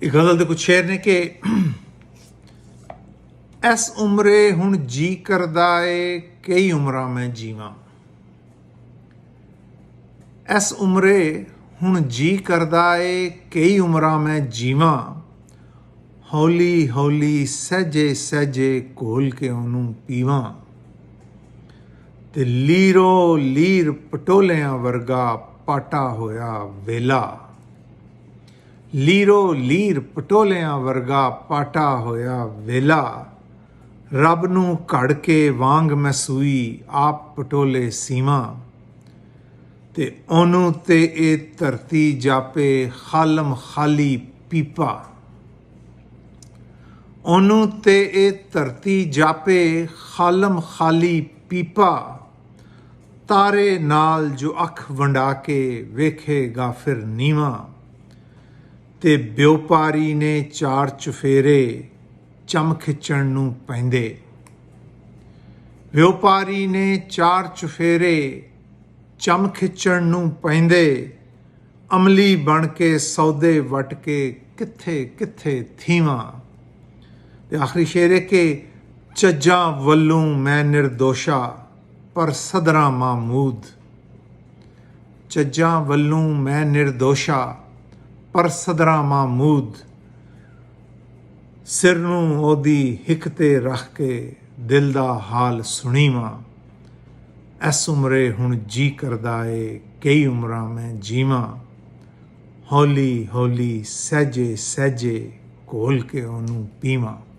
ਇਹ ਗਜ਼ਲ ਦੇ ਕੁਝ ਸ਼ੇਰ ਨੇ ਕਿ ਐਸ ਉਮਰੇ ਹੁਣ ਜੀ ਕਰਦਾ ਏ ਕਈ ਉਮਰਾਂ ਮੈਂ ਜੀਵਾਂ। ਐਸ ਉਮਰੇ ਹੁਣ ਜੀ ਕਰਦਾ ਏ ਕਈ ਉਮਰਾਂ ਮੈਂ ਜੀਵਾਂ। ਹੌਲੀ ਹੌਲੀ ਸਹਿਜੇ ਸਹਿਜੇ ਘੋਲ ਕੇ ਉਹਨੂੰ ਪੀਵਾਂ। ਤੇ ਲੀਰੋ ਲੀਰ ਪਟੋਲਿਆਂ ਵਰਗਾ ਪਾਟਾ ਹੋਇਆ ਵੇਲਾ। ਲੀਰੋ ਲੀਰ ਪਟੋਲਿਆਂ ਵਰਗਾ ਪਾਟਾ ਹੋਇਆ ਵੇਲਾ। ਰੱਬ ਨੂੰ ਘੜ ਕੇ ਵਾਂਗ ਮੈਂ ਸੂਈ ਆਪ ਪਟੋਲੇ ਸੀਵਾਂ। ਤੇ ਉਹਨੂੰ ਤੇ ਇਹ ਧਰਤੀ ਜਾਪੇ ਖਾਲਮ ਖਾਲੀ ਪੀਪਾ। ਉਹਨੂੰ ਤੇ ਇਹ ਧਰਤੀ ਜਾਪੇ ਖਾਲਮ ਖਾਲੀ ਪੀਪਾ। ਤਾਰੇ ਨਾਲ ਜੋ ਅੱਖ ਵੰਡਾ ਕੇ ਵੇਖੇਗਾ ਫਿਰ ਨੀਵਾਂ। ਤੇ ਵਿਉਪਾਰੀ ਨੇ ਚਾਰ ਚੁਫੇਰੇ ਚਮ ਖਿੱਚਣ ਨੂੰ ਪੈਂਦੇ। ਵਿਉਪਾਰੀ ਨੇ ਚਾਰ ਚੁਫੇਰੇ ਚਮ ਖਿੱਚਣ ਨੂੰ ਪੈਂਦੇ। ਅਮਲੀ ਬਣ ਕੇ ਸੌਦੇ ਵਟ ਕੇ ਕਿੱਥੇ ਕਿੱਥੇ ਥੀਵਾਂ। ਤੇ ਆਖਰੀ ਸ਼ੇਰ ਹੈ ਕਿ ਚੱਜਾਂ ਵੱਲੋਂ ਮੈਂ ਨਿਰਦੋਸ਼ਾ ਪਰ ਸਦਰਾਂ ਮਾਮੂਦ। ਚੱਜਾਂ ਵੱਲੋਂ ਮੈਂ ਨਿਰਦੋਸ਼ਾ ਪਰ ਸਦਰਾਂ ਮਾਮੂਦ। ਸਿਰ ਨੂੰ ਉਹਦੀ ਹਿੱਕ ਤੇ ਰੱਖ ਕੇ ਦਿਲ ਦਾ ਹਾਲ ਸੁਣੀਵਾਂ। ਐਸ ਉਮਰੇ ਹੁਣ ਜੀ ਕਰਦਾ ਏ ਕਈ ਉਮਰਾਂ ਮੈਂ ਜੀਵਾਂ। ਹੌਲੀ ਹੌਲੀ ਸਹਿਜੇ ਸਹਿਜੇ ਘੋਲ ਕੇ ਉਹਨੂੰ ਪੀਵਾਂ।